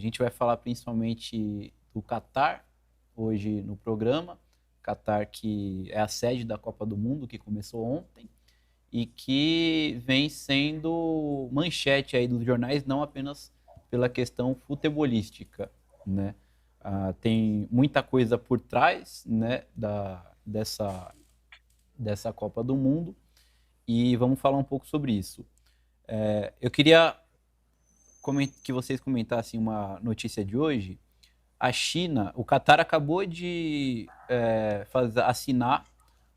gente vai falar principalmente do Catar hoje no programa. Catar, que é a sede da Copa do Mundo, que começou ontem e que vem sendo manchete aí dos jornais, não apenas pela questão futebolística, né? Tem muita coisa por trás, né, dessa Copa do Mundo e vamos falar um pouco sobre isso. Eu queria que vocês comentassem uma notícia de hoje. A China, o Catar acabou de assinar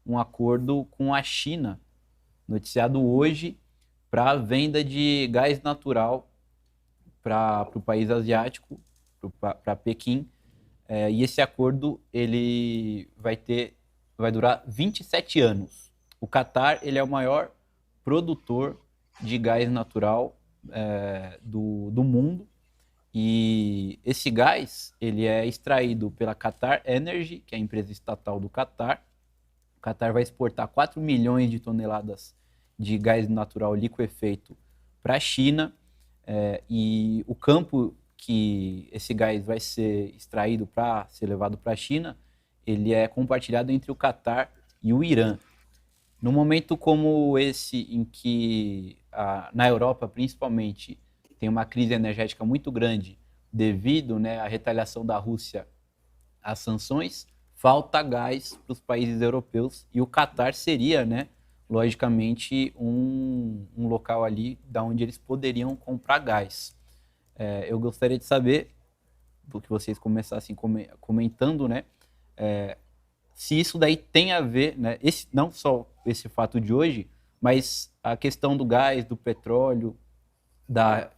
um acordo com a China, noticiado hoje, para a venda de gás natural para o país asiático, para Pequim. E esse acordo ele vai durar 27 anos. O Catar ele é o maior produtor de gás natural do mundo. E esse gás ele é extraído pela Qatar Energy, que é a empresa estatal do Catar. O Catar vai exportar 4 milhões de toneladas de gás natural liquefeito para a China. E o campo que esse gás vai ser extraído para ser levado para a China, ele é compartilhado entre o Catar e o Irã. No momento como esse, em que na Europa, principalmente, tem uma crise energética muito grande devido, né, à retaliação da Rússia às sanções, falta gás para os países europeus e o Catar seria, né, logicamente, um local ali da onde eles poderiam comprar gás. Eu gostaria de saber, que vocês começassem comentando, né, se isso daí tem a ver, né, não só esse fato de hoje, mas a questão do gás, do petróleo, da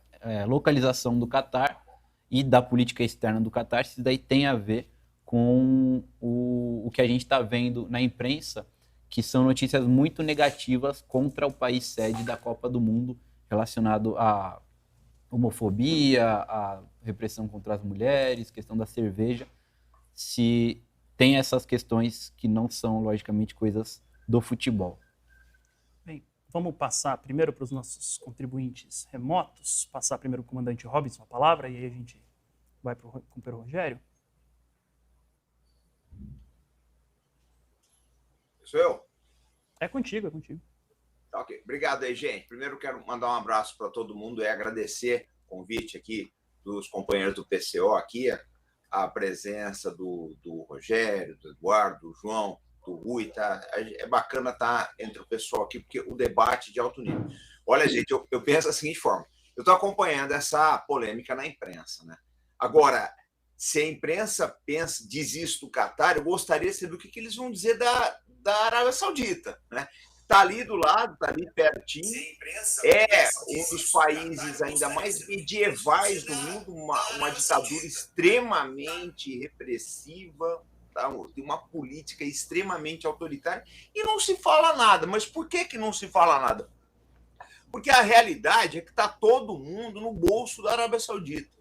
localização do Catar e da política externa do Catar, se isso daí tem a ver com o que a gente está vendo na imprensa, que são notícias muito negativas contra o país sede da Copa do Mundo, relacionado à homofobia, à repressão contra as mulheres, questão da cerveja, se tem essas questões que não são, logicamente, coisas do futebol. Bem, vamos passar primeiro para os nossos contribuintes remotos, passar primeiro o comandante Robinson a palavra, e aí a gente vai para o companheiro Rogério. Sou eu? É contigo, é contigo. Tá, ok. Obrigado aí, gente. Primeiro quero mandar um abraço para todo mundo e agradecer o convite aqui dos companheiros do PCO aqui, a presença do Rogério, do Eduardo, do João, do Rui, tá? É bacana estar entre o pessoal aqui, porque o debate de alto nível. Olha, gente, eu penso da seguinte forma, eu estou acompanhando essa polêmica na imprensa, né? Agora, se a imprensa diz isso do Catar, eu gostaria de saber o que eles vão dizer da Arábia Saudita, né? Está ali do lado, está ali pertinho, é um dos países ainda mais medievais do mundo, uma ditadura extremamente repressiva, tá? Tem uma política extremamente autoritária e não se fala nada. Mas por que não se fala nada? Porque a realidade é que está todo mundo no bolso da Arábia Saudita.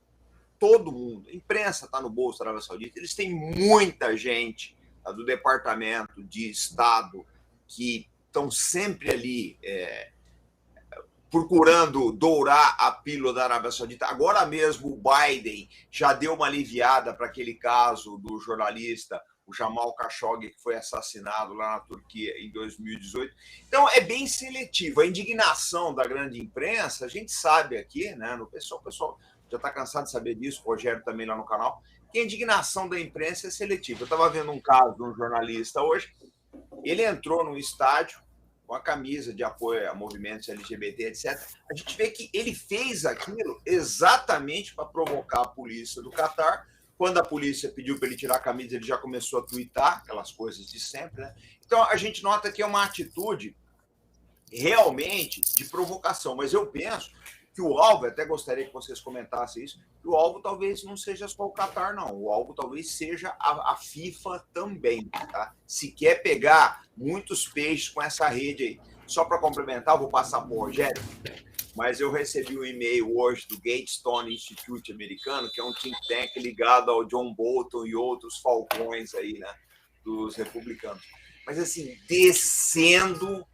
Todo mundo. A imprensa está no bolso da Arábia Saudita. Eles têm muita gente do Departamento de Estado que estão sempre ali procurando dourar a pílula da Arábia Saudita. Agora mesmo o Biden já deu uma aliviada para aquele caso do jornalista, o Jamal Khashoggi, que foi assassinado lá na Turquia em 2018. Então é bem seletivo. A indignação da grande imprensa, a gente sabe aqui, né, no pessoal, o pessoal já está cansado de saber disso, o Rogério também lá no canal, que a indignação da imprensa é seletiva. Eu estava vendo um caso de um jornalista hoje, ele entrou no estádio com a camisa de apoio a movimentos LGBT, etc. A gente vê que ele fez aquilo exatamente para provocar a polícia do Catar. Quando a polícia pediu para ele tirar a camisa, ele já começou a tuitar, aquelas coisas de sempre, né? Então, a gente nota que é uma atitude realmente de provocação, mas eu penso que o alvo, até gostaria que vocês comentassem isso, que o alvo talvez não seja só o Catar, não. O alvo talvez seja a FIFA também, tá? Se quer pegar muitos peixes com essa rede aí. Só para complementar, vou passar para o Rogério, mas eu recebi um e-mail hoje do Gatestone Institute americano, que é um think tank ligado ao John Bolton e outros falcões aí, né, dos republicanos. Mas, assim, descendo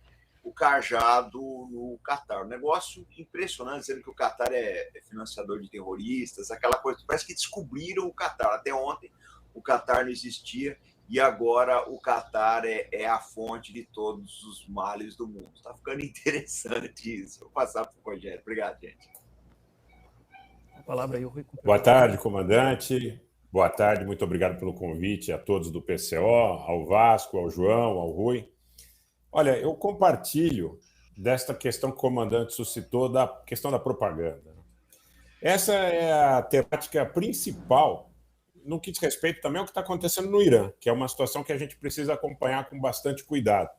o cajado no Catar. Um negócio impressionante, dizendo que o Catar é financiador de terroristas, aquela coisa. Parece que descobriram o Catar. Até ontem o Catar não existia e agora o Catar é a fonte de todos os males do mundo. Está ficando interessante isso. Vou passar para o Rogério. Obrigado, gente. A palavra aí, Rui. Boa tarde, comandante. Boa tarde, muito obrigado pelo convite a todos do PCO, ao Vasco, ao João, ao Rui. Olha, eu compartilho desta questão que o comandante suscitou, da questão da propaganda. Essa é a temática principal no que diz respeito também ao que está acontecendo no Irã, que é uma situação que a gente precisa acompanhar com bastante cuidado.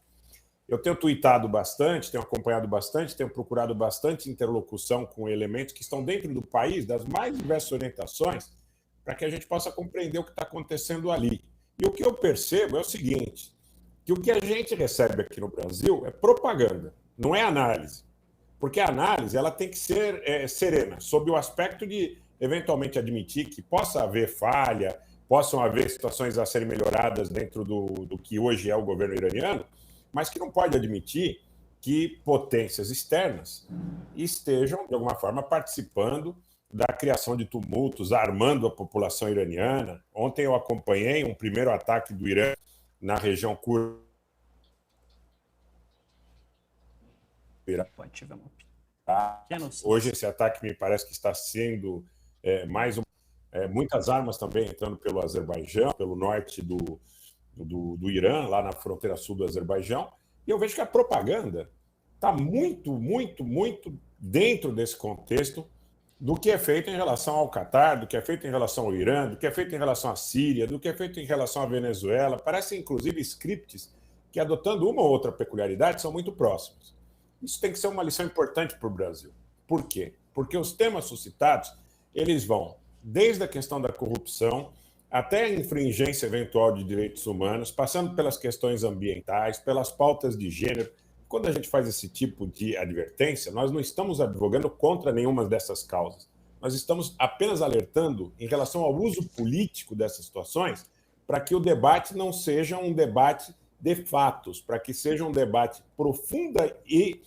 Eu tenho tuitado bastante, tenho acompanhado bastante, tenho procurado bastante interlocução com elementos que estão dentro do país, das mais diversas orientações, para que a gente possa compreender o que está acontecendo ali. E o que eu percebo é o seguinte, que o que a gente recebe aqui no Brasil é propaganda, não é análise. Porque a análise ela tem que ser serena, sob o aspecto de, eventualmente, admitir que possa haver falha, possam haver situações a serem melhoradas dentro do que hoje é o governo iraniano, mas que não pode admitir que potências externas estejam, de alguma forma, participando da criação de tumultos, armando a população iraniana. Ontem eu acompanhei um primeiro ataque do Irã na região curda. Hoje esse ataque me parece que está sendo muitas armas também entrando pelo Azerbaijão, pelo norte do Irã, lá na fronteira sul do Azerbaijão, e eu vejo que a propaganda está muito dentro desse contexto do que é feito em relação ao Catar, do que é feito em relação ao Irã, do que é feito em relação à Síria, do que é feito em relação à Venezuela. Parecem, inclusive, scripts que, adotando uma ou outra peculiaridade, são muito próximos. Isso tem que ser uma lição importante para o Brasil. Por quê? Porque os temas suscitados, eles vão desde a questão da corrupção até a infringência eventual de direitos humanos, passando pelas questões ambientais, pelas pautas de gênero. Quando a gente faz esse tipo de advertência, nós não estamos advogando contra nenhuma dessas causas. Nós estamos apenas alertando em relação ao uso político dessas situações para que o debate não seja um debate de fatos, para que seja um debate profunda e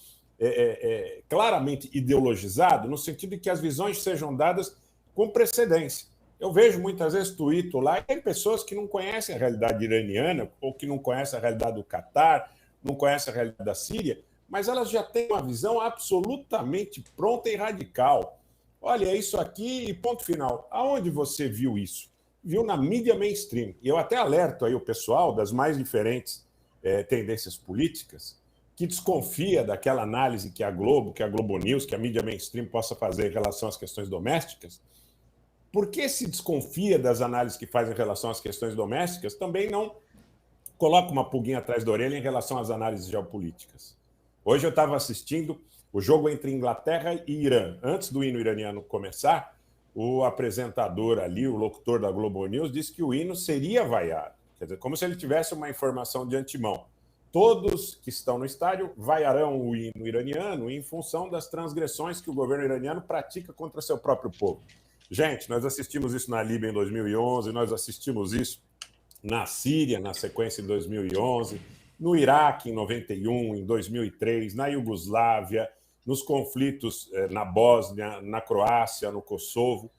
claramente ideologizado, no sentido de que as visões sejam dadas com precedência. Eu vejo muitas vezes tuito lá, e tem pessoas que não conhecem a realidade iraniana, ou que não conhecem a realidade do Catar, não conhecem a realidade da Síria, mas elas já têm uma visão absolutamente pronta e radical. Olha, é isso aqui e ponto final. Aonde você viu isso? Viu na mídia mainstream. E eu até alerto aí o pessoal das mais diferentes tendências políticas que desconfia daquela análise que a Globo, que a Globo News, que a mídia mainstream possa fazer em relação às questões domésticas. Por que se desconfia das análises que faz em relação às questões domésticas, também não coloca uma pulguinha atrás da orelha em relação às análises geopolíticas. Hoje eu estava assistindo o jogo entre Inglaterra e Irã. Antes do hino iraniano começar, o apresentador ali, o locutor da Globo News, disse que o hino seria vaiado. Quer dizer, como se ele tivesse uma informação de antemão. Todos que estão no estádio vaiarão o hino iraniano em função das transgressões que o governo iraniano pratica contra seu próprio povo. Gente, nós assistimos isso na Líbia em 2011, nós assistimos isso na Síria, na sequência em 2011, no Iraque em 91, em 2003, na Iugoslávia, nos conflitos na Bósnia, na Croácia, no Kosovo.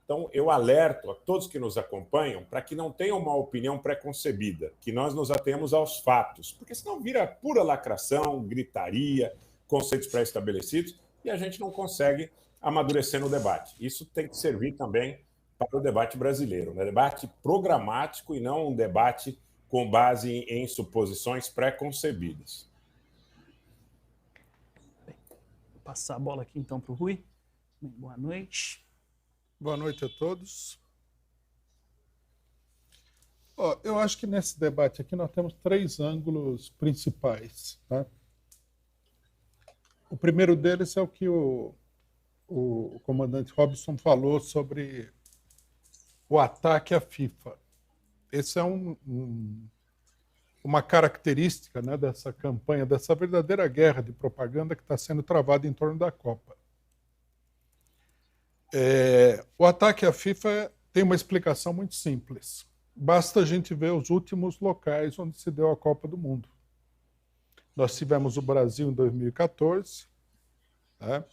Então, eu alerto a todos que nos acompanham para que não tenham uma opinião preconcebida, que nós nos atemos aos fatos, porque senão vira pura lacração, gritaria, conceitos pré-estabelecidos, e a gente não consegue amadurecer no debate. Isso tem que servir também para o debate brasileiro, um debate programático e não um debate com base em suposições pré-concebidas. Vou passar a bola aqui então para o Rui. Boa noite. Boa noite a todos. Eu acho que nesse debate aqui nós temos 3 ângulos principais. Tá? O primeiro deles é o que o comandante Robson falou sobre o ataque à FIFA. Esse é uma característica, né, dessa campanha, dessa verdadeira guerra de propaganda que está sendo travada em torno da Copa. O ataque à FIFA tem uma explicação muito simples. Basta a gente ver os últimos locais onde se deu a Copa do Mundo. Nós tivemos o Brasil em 2014, né,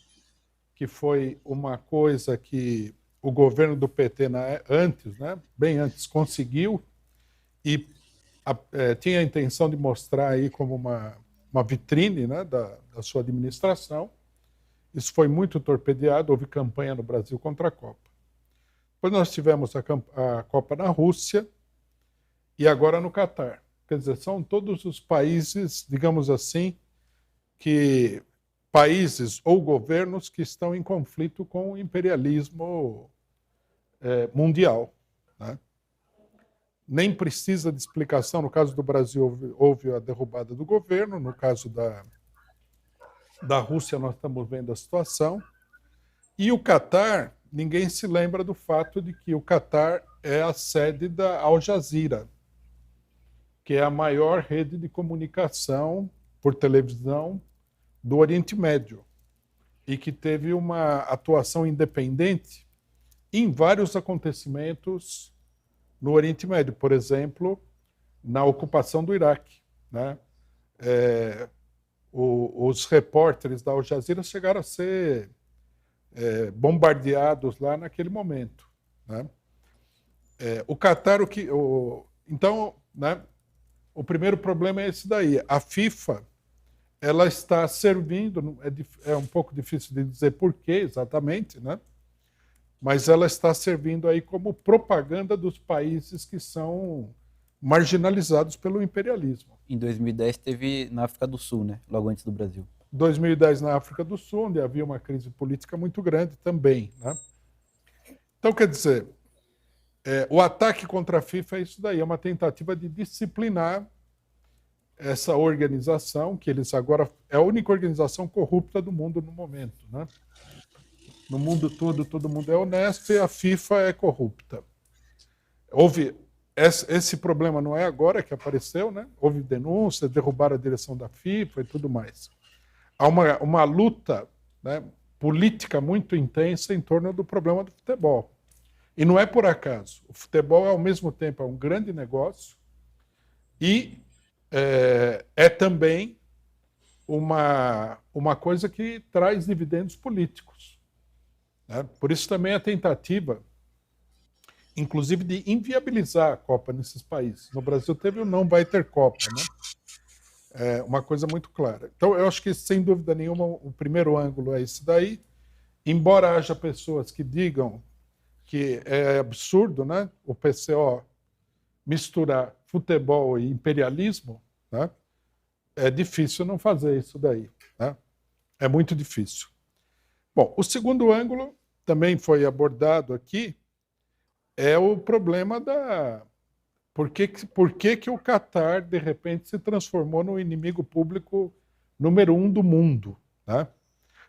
que foi uma coisa que o governo do PT antes, né, bem antes, conseguiu e tinha a intenção de mostrar aí como uma vitrine, né, da sua administração. Isso foi muito torpedeado, houve campanha no Brasil contra a Copa. Depois nós tivemos a Copa na Rússia e agora no Catar. Quer dizer, são todos os países, digamos assim, países ou governos que estão em conflito com o imperialismo mundial, né? Nem precisa de explicação. No caso do Brasil, houve a derrubada do governo. No caso da Rússia, nós estamos vendo a situação. E o Catar, ninguém se lembra do fato de que o Catar é a sede da Al Jazeera, que é a maior rede de comunicação por televisão do Oriente Médio e que teve uma atuação independente em vários acontecimentos no Oriente Médio, por exemplo, na ocupação do Iraque, né? Os repórteres da Al Jazeera chegaram a ser bombardeados lá naquele momento, né? O Catar, então, né, o primeiro problema é esse daí. A FIFA, ela está servindo, é um pouco difícil de dizer por quê exatamente, né? Mas ela está servindo aí como propaganda dos países que são marginalizados pelo imperialismo. Em 2010 teve na África do Sul, né? Logo antes do Brasil. 2010 na África do Sul, onde havia uma crise política muito grande também, né? Então, quer dizer, o ataque contra a FIFA é isso daí, é uma tentativa de disciplinar essa organização, que eles agora é a única organização corrupta do mundo no momento, né? No mundo todo mundo é honesto e a FIFA é corrupta. Houve esse problema, não é agora que apareceu, né? Houve denúncias, derrubaram a direção da FIFA e tudo mais. Há uma luta, né, política muito intensa em torno do problema do futebol. E não é por acaso. O futebol, ao mesmo tempo, é um grande negócio e é também uma coisa que traz dividendos políticos, né? Por isso também a tentativa, inclusive, de inviabilizar a Copa nesses países. No Brasil teve o não vai ter Copa, né? É uma coisa muito clara. Então, eu acho que, sem dúvida nenhuma, o primeiro ângulo é esse daí. Embora haja pessoas que digam que é absurdo, né, o PCO misturar futebol e imperialismo, né, é difícil não fazer isso daí, né? É muito difícil. Bom, o segundo ângulo também foi abordado aqui, é o problema por que o Catar, de repente, se transformou no inimigo público número 1 do mundo, né?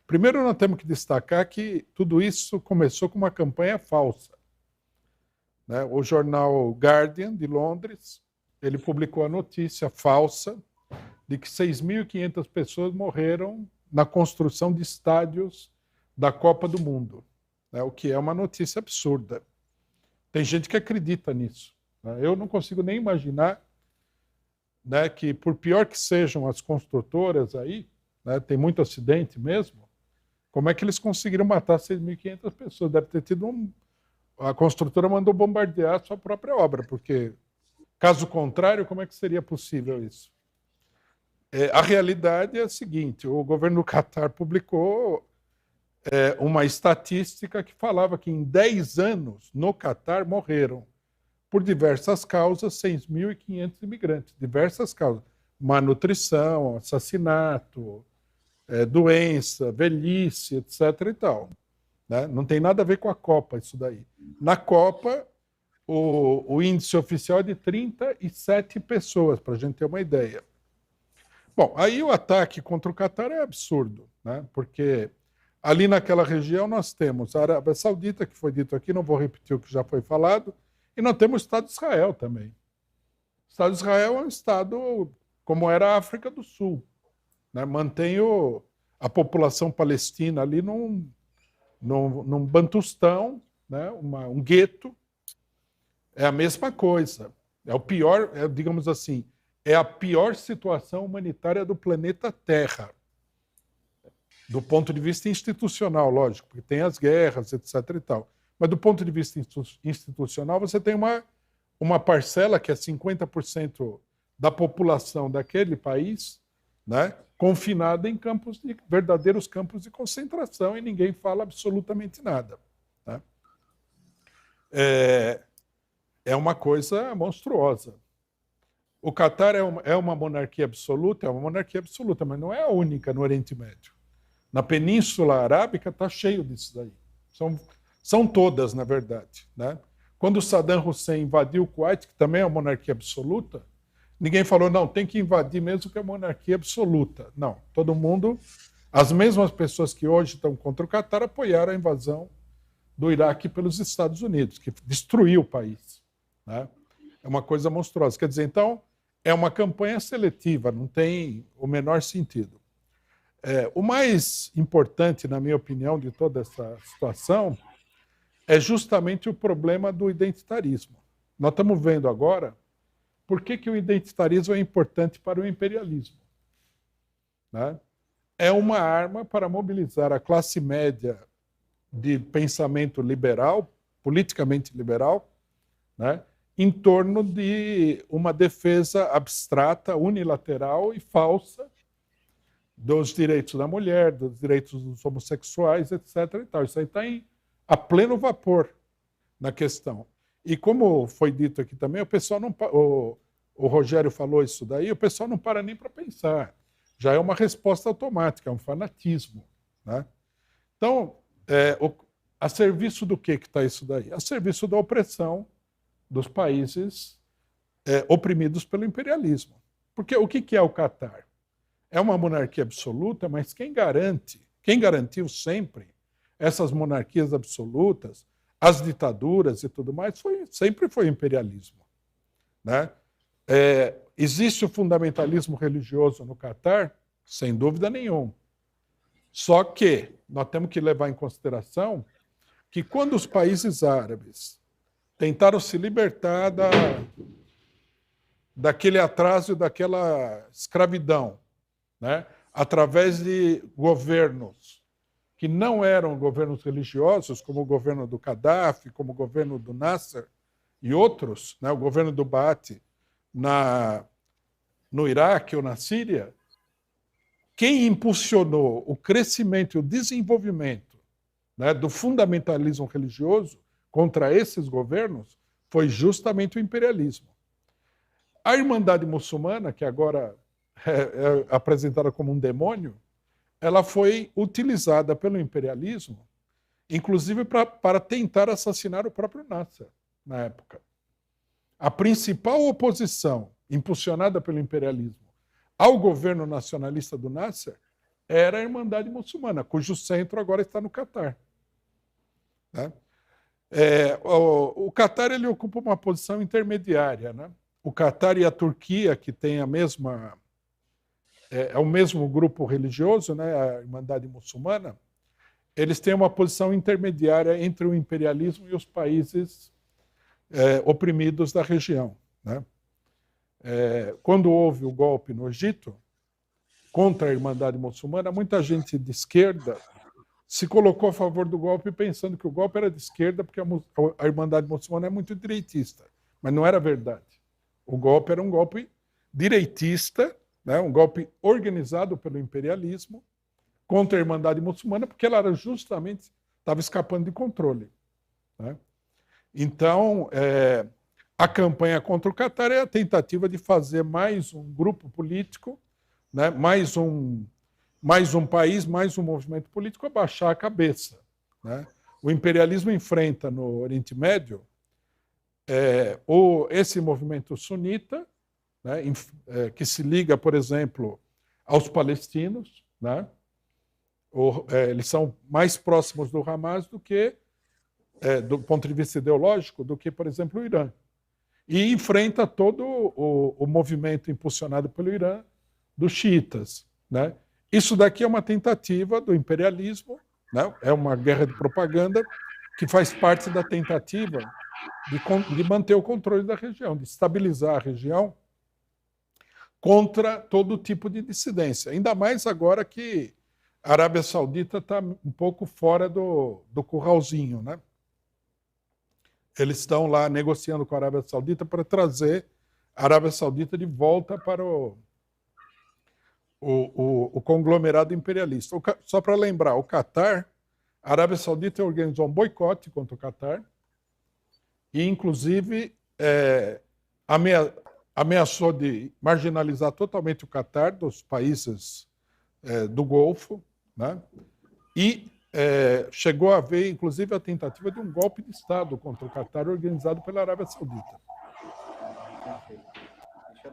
Primeiro, nós temos que destacar que tudo isso começou com uma campanha falsa, né? O jornal Guardian, de Londres, ele publicou a notícia falsa de que 6.500 pessoas morreram na construção de estádios da Copa do Mundo, né? O que é uma notícia absurda. Tem gente que acredita nisso, né? Eu não consigo nem imaginar, né, que, por pior que sejam as construtoras aí, né, tem muito acidente mesmo, como é que eles conseguiram matar 6.500 pessoas? Deve ter tido a construtora mandou bombardear a sua própria obra, porque, caso contrário, como é que seria possível isso? A realidade é a seguinte: o governo do Catar publicou uma estatística que falava que em 10 anos, no Catar, morreram, por diversas causas, 6.500 imigrantes. Diversas causas. Má nutrição, assassinato, doença, velhice, etc. e tal, né? Não tem nada a ver com a Copa isso daí. Na Copa, o índice oficial é de 37 pessoas, para a gente ter uma ideia. Bom, aí o ataque contra o Catar é absurdo, né? Porque ali naquela região nós temos a Arábia Saudita, que foi dito aqui, não vou repetir o que já foi falado, e nós temos o Estado de Israel também. O Estado de Israel é um Estado como era a África do Sul, né? Mantém a população palestina ali num bantustão, né? Um gueto. É a mesma coisa. É o pior, digamos assim, é a pior situação humanitária do planeta Terra. Do ponto de vista institucional, lógico, porque tem as guerras, etc. e tal. Mas do ponto de vista institucional, você tem uma parcela que é 50% da população daquele país, né, confinada em verdadeiros campos de concentração, e ninguém fala absolutamente nada. Né? É uma coisa monstruosa. O Catar é uma monarquia absoluta? É uma monarquia absoluta, mas não é a única no Oriente Médio. Na Península Arábica está cheio disso daí. São todas, na verdade. Né? Quando Saddam Hussein invadiu o Kuwait, que também é uma monarquia absoluta, ninguém falou, não, tem que invadir mesmo que é monarquia absoluta. Não, todo mundo, as mesmas pessoas que hoje estão contra o Catar, apoiaram a invasão do Iraque pelos Estados Unidos, que destruiu o país. Né? É uma coisa monstruosa. Quer dizer, então, é uma campanha seletiva, não tem o menor sentido. O mais importante, na minha opinião, de toda essa situação é justamente o problema do identitarismo. Nós estamos vendo agora por que o identitarismo é importante para o imperialismo. Né? É uma arma para mobilizar a classe média de pensamento liberal, politicamente liberal, né, em torno de uma defesa abstrata, unilateral e falsa dos direitos da mulher, dos direitos dos homossexuais, etc. E tal. Isso aí está a pleno vapor na questão. E como foi dito aqui também, o pessoal não... O Rogério falou isso daí, o pessoal não para nem para pensar. Já é uma resposta automática, é um fanatismo. Né? Então, a serviço do que está isso daí? A serviço da opressão dos países oprimidos pelo imperialismo. Porque o que é o Catar? É uma monarquia absoluta, mas quem garantiu sempre essas monarquias absolutas, as ditaduras e tudo mais, sempre foi o imperialismo. Né? Existe o fundamentalismo religioso no Catar? Sem dúvida nenhuma. Só que nós temos que levar em consideração que quando os países árabes tentaram se libertar daquele atraso e daquela escravidão, né, através de governos que não eram governos religiosos, como o governo do Gaddafi, como o governo do Nasser e outros, né, o governo do Baath no Iraque ou na Síria, quem impulsionou o crescimento e o desenvolvimento, né, do fundamentalismo religioso contra esses governos foi justamente o imperialismo. A Irmandade Muçulmana, que agora é apresentada como um demônio, ela foi utilizada pelo imperialismo, inclusive para tentar assassinar o próprio Nasser, na época. A principal oposição, impulsionada pelo imperialismo, ao governo nacionalista do Nasser era a Irmandade Muçulmana, cujo centro agora está no Catar. Né? O Catar ele ocupa uma posição intermediária. Né? O Catar e a Turquia, que tem a mesma... é o mesmo grupo religioso, né, a Irmandade Muçulmana, eles têm uma posição intermediária entre o imperialismo e os países oprimidos da região. Né? Quando houve o golpe no Egito, contra a Irmandade Muçulmana, muita gente de esquerda se colocou a favor do golpe pensando que o golpe era de esquerda porque a Irmandade Muçulmana é muito direitista. Mas não era verdade. O golpe era um golpe direitista, né, um golpe organizado pelo imperialismo contra a Irmandade Muçulmana, porque ela estava escapando de controle. Né? Então, a campanha contra o Catar é a tentativa de fazer mais um grupo político, né, mais um país, mais um movimento político abaixar a cabeça. Né? O imperialismo enfrenta no Oriente Médio esse movimento sunita, né, que se liga, por exemplo, aos palestinos, né? Eles são mais próximos do Hamas do que, do ponto de vista ideológico, do que, por exemplo, o Irã. E enfrenta todo o movimento impulsionado pelo Irã dos xiitas. Né? Isso daqui é uma tentativa do imperialismo, né? É uma guerra de propaganda que faz parte da tentativa de manter o controle da região, de estabilizar a região, contra todo tipo de dissidência. Ainda mais agora que a Arábia Saudita está um pouco fora do curralzinho, né? Eles estão lá negociando com a Arábia Saudita para trazer a Arábia Saudita de volta para o conglomerado imperialista. Só para lembrar, o Catar, a Arábia Saudita organizou um boicote contra o Catar e, inclusive, ameaçou de marginalizar totalmente o Catar dos países do Golfo, né? E chegou a haver, inclusive, a tentativa de um golpe de Estado contra o Catar organizado pela Arábia Saudita.